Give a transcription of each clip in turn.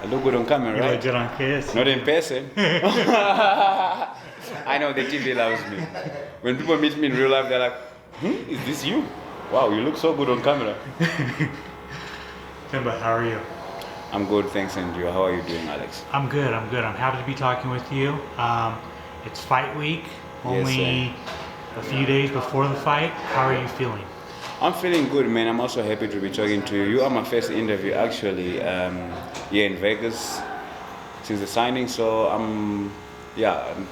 I look good on camera, You right? look good on kiss. Not in person. I know the TV loves me. When people meet me in real life, they're like, is this you? Wow, you look so good on camera. Themba, how are you? I'm good, thanks, and you? How are you doing, Alex? I'm good. I'm happy to be talking with you. It's fight week. Only a few days before the fight. How are you feeling? I'm feeling good, man. I'm also happy to be talking to you. You are my first interview, actually, here in Vegas since the signing. So I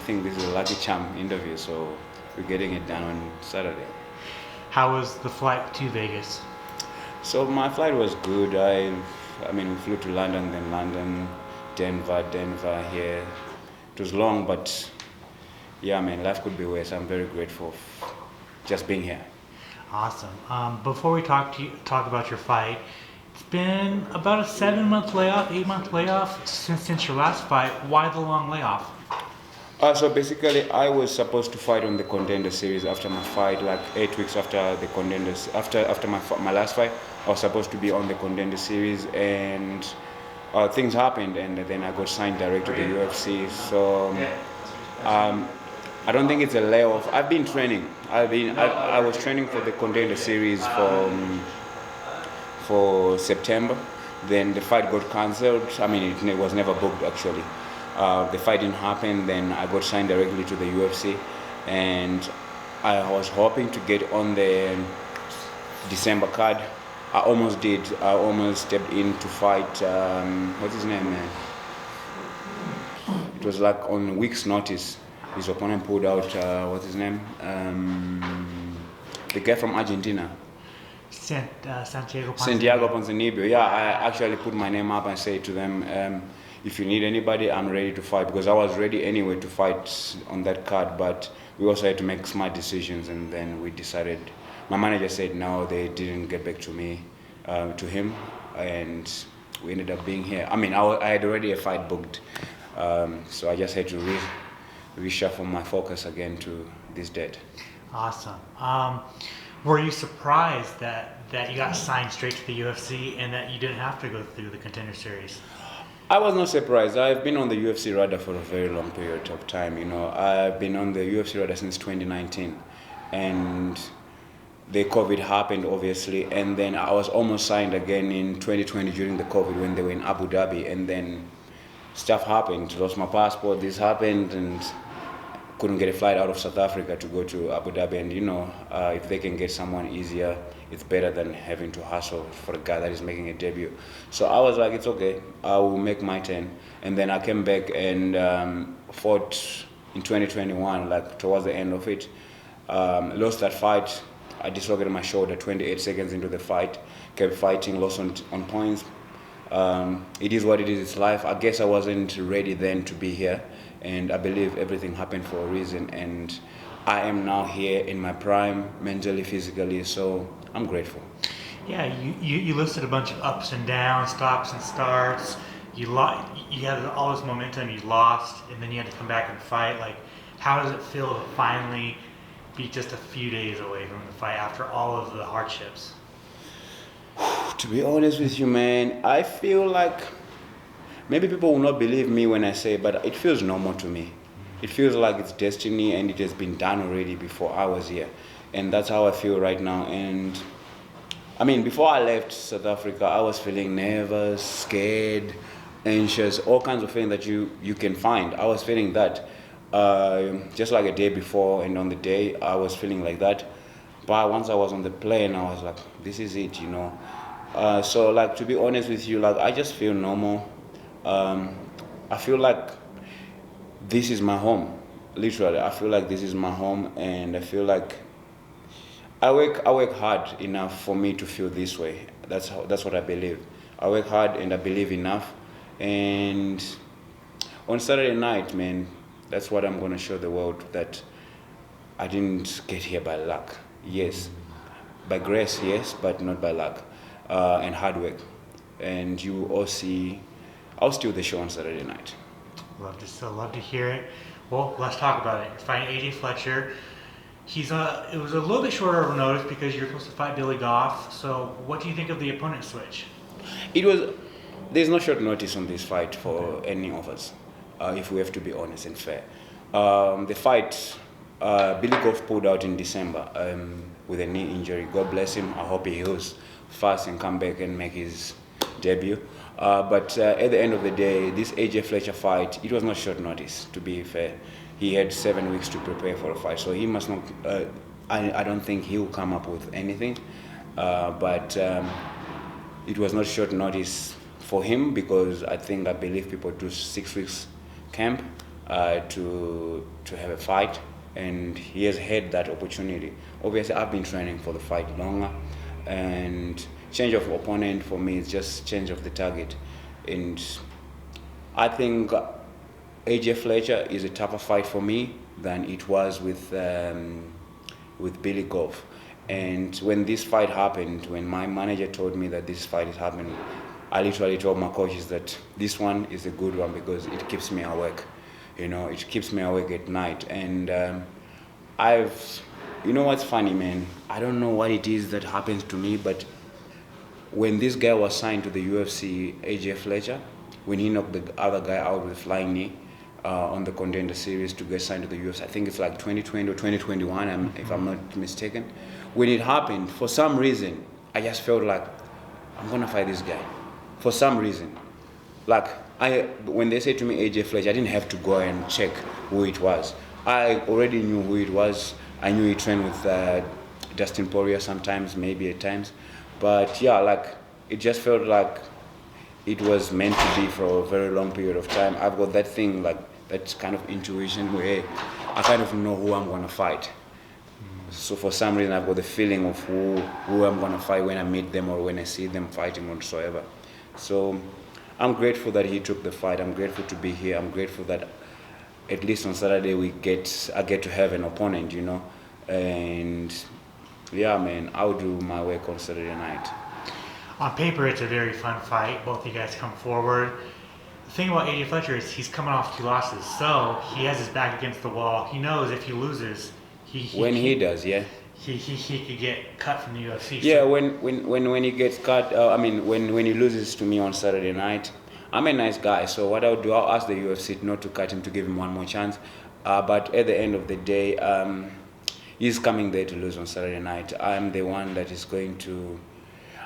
think this is a lucky charm interview. So we're getting it done on Saturday. How was the flight to Vegas? So my flight was good. We flew to London, then London, Denver here. It was long, but yeah, man, life could be worse. I'm very grateful for just being here. Awesome. Before we talk about your fight, it's been about a 7-month layoff, 8-month layoff since your last fight. Why the long layoff? So basically, I was supposed to fight on the Contender Series after my fight, like 8 weeks after the Contenders. After my last fight, I was supposed to be on the Contender Series, and things happened, and then I got signed direct to the UFC. So I don't think it's a layoff. I've been training. I was training for the Contender Series for September. Then the fight got cancelled. It was never booked actually. The fight didn't happen. Then I got signed directly to the UFC, and I was hoping to get on the December card. I almost did. I almost stepped in to fight. What's his name, man? It was like on week's notice. His opponent pulled out, what's his name? The guy from Argentina. Santiago Ponzinibbio. Yeah, I actually put my name up and said to them, if you need anybody, I'm ready to fight. Because I was ready anyway to fight on that card, but we also had to make smart decisions, and then we decided. My manager said no, they didn't get back to me, to him, and we ended up being here. I had already a fight booked, so I just had to reshuffle my focus again to this date. Awesome. Were you surprised that you got signed straight to the UFC and that you didn't have to go through the Contender Series? I was not surprised. I've been on the UFC radar for a very long period of time. I've been on the UFC radar since 2019, and the COVID happened obviously, and then I was almost signed again in 2020 during the COVID when they were in Abu Dhabi, and then stuff happened. Lost my passport. This happened, and couldn't get a flight out of South Africa to go to Abu Dhabi. And if they can get someone easier, it's better than having to hustle for a guy that is making a debut. So I was like, it's okay, I will make my turn. And then I came back and fought in 2021, like towards the end of it. Lost that fight. I dislocated my shoulder 28 seconds into the fight. Kept fighting, lost on points. It is what it is, it's life. I guess I wasn't ready then to be here, and I believe everything happened for a reason, and I am now here in my prime, mentally, physically, so I'm grateful. Yeah, you listed a bunch of ups and downs, stops and starts. You had all this momentum, you lost, and then you had to come back and fight. Like, how does it feel to finally be just a few days away from the fight after all of the hardships? To be honest with you, man, I feel like maybe people will not believe me when I say, but it feels normal to me. It feels like it's destiny, and it has been done already before I was here. And that's how I feel right now. And before I left South Africa, I was feeling nervous, scared, anxious, all kinds of feelings that you can find. I was feeling that just like a day before, and on the day I was feeling like that. But once I was on the plane, I was like, this is it, So like, to be honest with you, like, I just feel normal. I feel like this is my home. Literally, I feel like this is my home, and I feel like I work hard enough for me to feel this way. That's what I believe. I work hard and I believe enough. And on Saturday night, man, that's what I'm gonna show the world, that I didn't get here by luck. Yes, by grace, yes, but not by luck, and hard work. And you all see, I'll steal the show on Saturday night. Love to hear it. Well, let's talk about it. You're fighting AJ Fletcher. It was a little bit shorter of a notice because you're supposed to fight Billy Goff. So what do you think of the opponent switch? It was there's no short notice on this fight for any of us, if we have to be honest and fair. The fight, Billy Goff pulled out in December with a knee injury. God bless him. I hope he heals fast and come back and make his debut. But at the end of the day, this AJ Fletcher fight, it was not short notice, to be fair. He had 7 weeks to prepare for a fight, so he must not, I don't think he'll come up with anything. But it was not short notice for him, because I believe people do 6 weeks camp to have a fight, and he has had that opportunity. Obviously, I've been training for the fight longer, and change of opponent for me is just change of the target. And I think AJ Fletcher is a tougher fight for me than it was with Billy Goff. And when this fight happened, when my manager told me that this fight is happening, I literally told my coaches that this one is a good one because it keeps me awake. It keeps me awake at night. And you know what's funny, man? I don't know what it is that happens to me, but when this guy was signed to the UFC, AJ Fletcher, when he knocked the other guy out with a flying knee on the Contender Series to get signed to the UFC, I think it's like 2020 or 2021, if I'm not mistaken. When it happened, for some reason, I just felt like, I'm going to fight this guy. For some reason. Like, when they said to me AJ Fletcher, I didn't have to go and check who it was. I already knew who it was. I knew he trained with Dustin Poirier sometimes, maybe at times. But yeah, like, it just felt like it was meant to be for a very long period of time. I've got that thing, like, that kind of intuition where I kind of know who I'm going to fight. So for some reason, I've got the feeling of who I'm going to fight when I meet them or when I see them fighting whatsoever. So I'm grateful that he took the fight. I'm grateful to be here. I'm grateful that at least on Saturday I get to have an opponent, And yeah, man, I'll do my work on Saturday night. On paper, it's a very fun fight. Both you guys come forward. The thing about AJ Fletcher is he's coming off 2 losses, so he has his back against the wall. He knows if he loses, he does, yeah. He could get cut from the UFC. Yeah, when he gets cut, when he loses to me on Saturday night, I'm a nice guy, so what I'll do, I'll ask the UFC not to cut him, to give him one more chance. But at the end of the day, he's coming there to lose on Saturday night. I'm the one that is going to...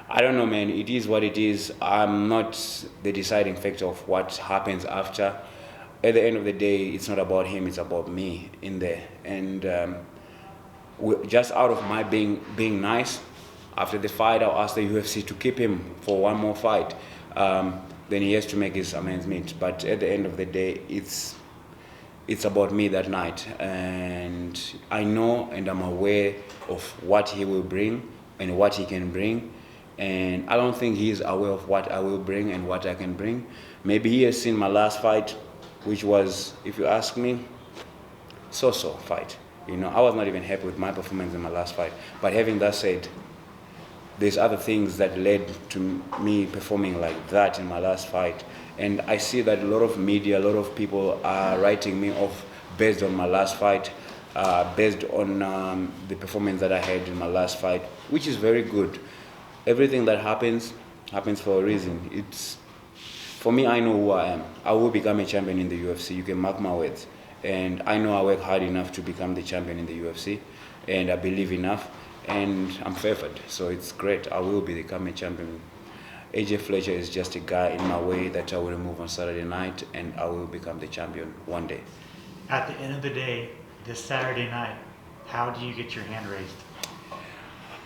I don't know, man. It is what it is. I'm not the deciding factor of what happens after. At the end of the day, it's not about him, it's about me in there. And just out of my being nice, after the fight, I'll ask the UFC to keep him for one more fight. Then he has to make his amendment. But at the end of the day, it's about me that night. And I know and I'm aware of what he will bring and what he can bring. And I don't think he's aware of what I will bring and what I can bring. Maybe he has seen my last fight, which was, if you ask me, so-so fight. I was not even happy with my performance in my last fight. But having that said, there's other things that led to me performing like that in my last fight. And I see that a lot of media, a lot of people are writing me off based on my last fight, based on the performance that I had in my last fight, which is very good. Everything that happens for a reason. For me, I know who I am. I will become a champion in the UFC. You can mark my words. And I know I work hard enough to become the champion in the UFC. And I believe enough. And I'm favored. So it's great. I will become a champion. AJ Fletcher is just a guy in my way that I will remove on Saturday night. And I will become the champion one day. At the end of the day, this Saturday night, how do you get your hand raised?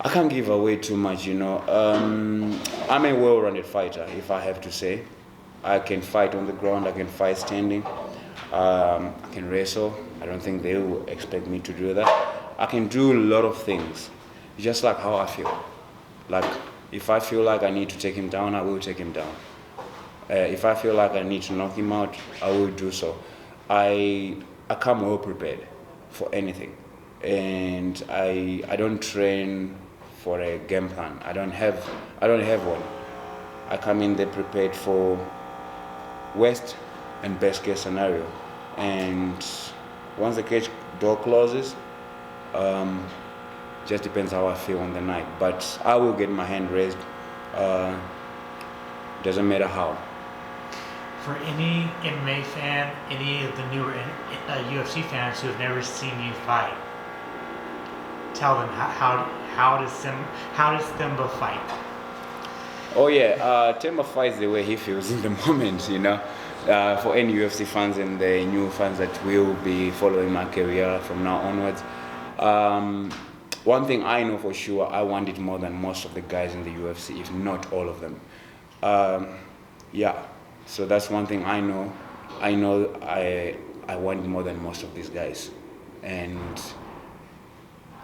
I can't give away too much, I'm a well-rounded fighter, if I have to say. I can fight on the ground, I can fight standing, I can wrestle. I don't think they will expect me to do that. I can do a lot of things, just like how I feel. Like, if I feel like I need to take him down, I will take him down. If I feel like I need to knock him out, I will do so. I come well prepared for anything. And I don't train for a game plan. I don't have one. I come in there prepared for worst and best case scenario. And once the cage door closes, just depends how I feel on the night. But I will get my hand raised. Doesn't matter how. For any MMA fan, any of the newer UFC fans who have never seen you fight, tell them how does Themba fight? Oh yeah, Themba fights the way he feels in the moment, you know. For any UFC fans and the new fans that will be following my career from now onwards, one thing I know for sure, I want it more than most of the guys in the UFC, if not all of them. Yeah, so that's one thing I know. I want it more than most of these guys, and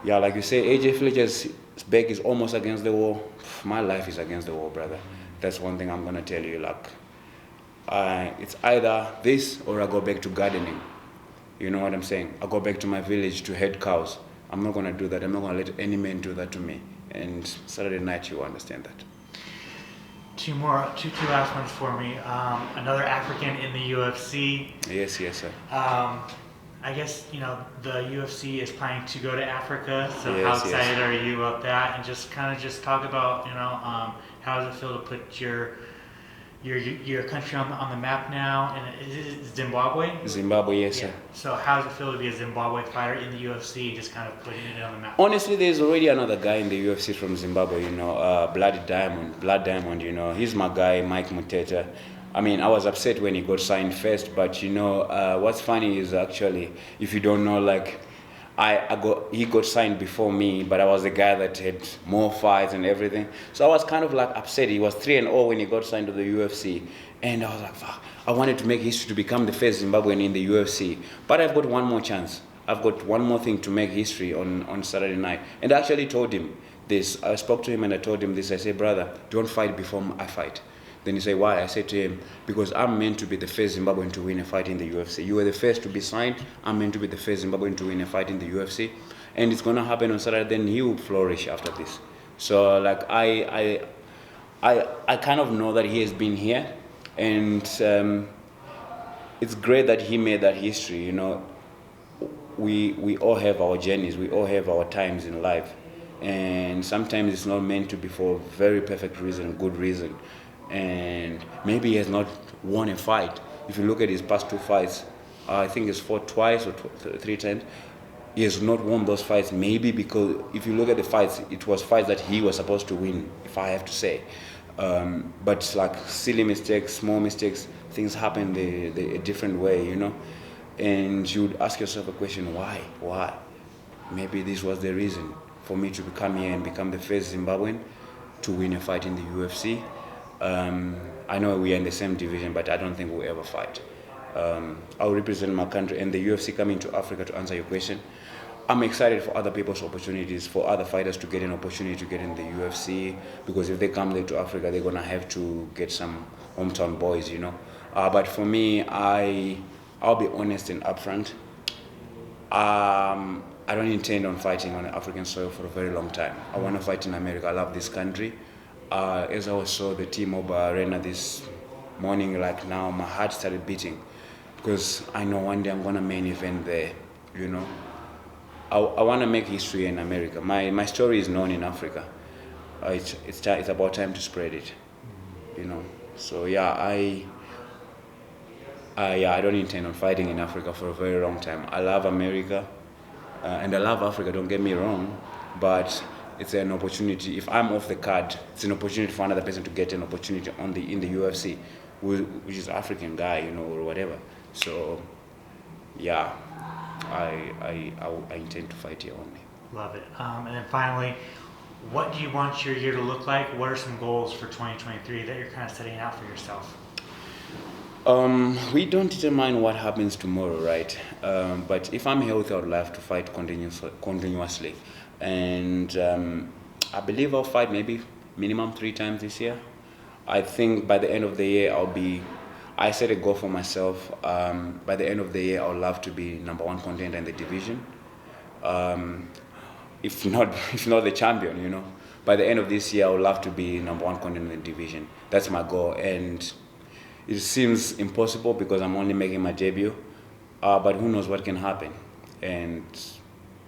yeah, like you say, AJ Fletcher's back is almost against the wall. My life is against the wall, brother. That's one thing I'm gonna tell you. Like, it's either this or I go back to gardening. You know what I'm saying? I go back to my village to head cows. I'm not gonna do that. I'm not gonna let any man do that to me. And Saturday night, you understand that. Two last ones for me. Another African in the UFC. Yes, sir. I guess the UFC is planning to go to Africa. So Yes, how excited are you about that? And just talk about how does it feel to put your country on the map now? And is it Zimbabwe? Zimbabwe, yes, sir. So how does it feel to be a Zimbabwe fighter in the UFC, just kind of putting it on the map? Honestly, there's already another guy in the UFC from Zimbabwe, Blood Diamond, he's my guy, Mike Muteta. I mean, I was upset when he got signed first, but what's funny is actually, if you don't know, like, he got signed before me, but I was the guy that had more fights and everything. So I was kind of like upset. He was 3-0 when he got signed to the UFC. And I was like, fuck, I wanted to make history to become the first Zimbabwean in the UFC. But I've got one more chance. I've got one more thing to make history on Saturday night. And I actually told him this. I spoke to him and I told him this. I said, brother, don't fight before I fight. Then he said, why? I said to him, because I'm meant to be the first Zimbabwean to win a fight in the UFC. You were the first to be signed. I'm meant to be the first Zimbabwean to win a fight in the UFC. And it's going to happen on Saturday. Then he will flourish after this. So, like, I kind of know that he has been here. And it's great that he made that history, We all have our journeys. We all have our times in life. And sometimes it's not meant to be for a very perfect reason, good reason. And maybe he has not won a fight. If you look at his past 2 fights, I think he's fought twice or 3 times. He has not won those fights, maybe because if you look at the fights, it was fights that he was supposed to win, if I have to say. But like silly mistakes, small mistakes, things happen a different way, And you'd ask yourself a question, why? Why? Maybe this was the reason for me to come here and become the first Zimbabwean to win a fight in the UFC. I know we are in the same division, but I don't think we'll ever fight. I'll represent my country and the UFC coming to Africa to answer your question. I'm excited for other people's opportunities, for other fighters to get an opportunity to get in the UFC, because if they come there to Africa, they're going to have to get some hometown boys, But for me, I'll be honest and upfront. I don't intend on fighting on African soil for a very long time. I want to fight in America. I love this country. As I saw the T-Mobile Arena this morning, like now, my heart started beating because I know one day I'm going to main event there, I want to make history in America. My story is known in Africa. It's about time to spread it, So yeah, I don't intend on fighting in Africa for a very long time. I love America, and I love Africa, don't get me wrong, but it's an opportunity. If I'm off the card, it's an opportunity for another person to get an opportunity in the UFC, which is African guy, or whatever. So, yeah, I intend to fight here only. Love it. And then finally, what do you want your year to look like? What are some goals for 2023 that you're kind of setting out for yourself? We don't determine what happens tomorrow, right? But if I'm healthy, I would love to fight continuously. And I believe I'll fight maybe minimum 3 times this year. I think by the end of the year, I set a goal for myself. By the end of the year, I would love to be number 1 contender in the division. If not the champion, By the end of this year, I would love to be number 1 contender in the division. That's my goal. And it seems impossible because I'm only making my debut. But who knows what can happen. And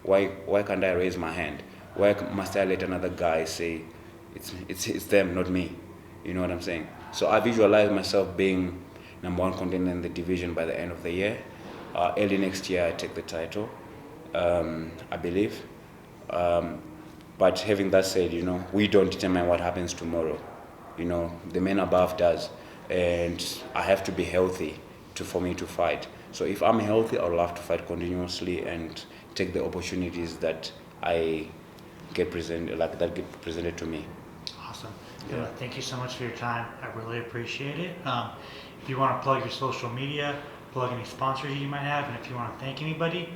why can't I raise my hand? Why must I let another guy say it's them, not me? You know what I'm saying? So I visualize myself being number one contender in the division by the end of the year. Early next year, I take the title, I believe. But having that said, we don't determine what happens tomorrow. The man above does, and I have to be healthy for me to fight. So if I'm healthy, I'll have to fight continuously and take the opportunities that get presented to me. Awesome. Yeah. Thank you so much for your time. I really appreciate it. If you want to plug your social media, plug any sponsors you might have, and if you want to thank anybody,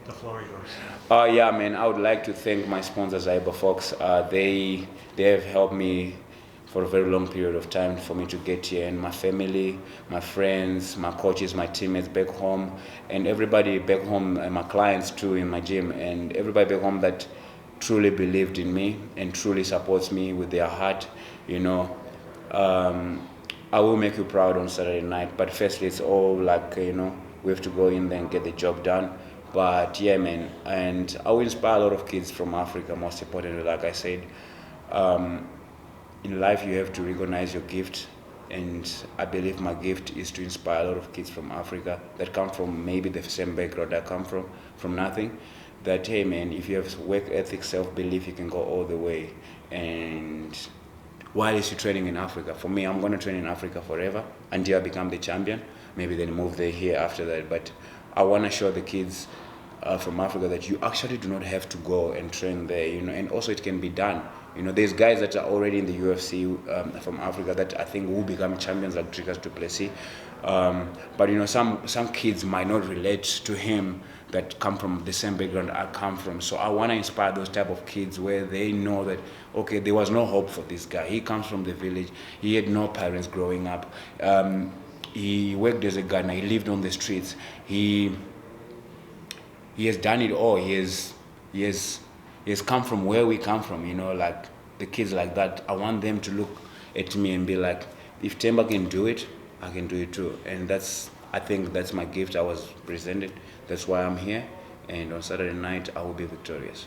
the floor is yours. Yeah, man. I would like to thank my sponsors, Fox. They have helped me for a very long period of time for me to get here, and my family, my friends, my coaches, my teammates back home, and everybody back home, and my clients too in my gym, and everybody back home that truly believed in me and truly supports me with their heart. I will make you proud on Saturday night, but firstly it's all like, we have to go in there and get the job done. But yeah, man, and I will inspire a lot of kids from Africa, most importantly, like I said. In life you have to recognize your gift, and I believe my gift is to inspire a lot of kids from Africa that come from maybe the same background I come from nothing, that hey man, if you have work ethic, self-belief, you can go all the way. And while you're training in Africa, for me, I'm going to train in Africa forever until I become the champion, maybe then move there here after that. But I want to show the kids from Africa that you actually do not have to go and train there, and also it can be done. There's guys that are already in the UFC from Africa that I think will become champions, like Dricus du Plessis. But some kids might not relate to him that come from the same background I come from. So I want to inspire those type of kids where they know that, okay, there was no hope for this guy. He comes from the village. He had no parents growing up. He worked as a gardener. He lived on the streets. He has done it all. He has come from where we come from, like the kids like that. I want them to look at me and be like, if Themba can do it, I can do it too. And I think that's my gift I was presented. That's why I'm here. And on Saturday night, I will be victorious.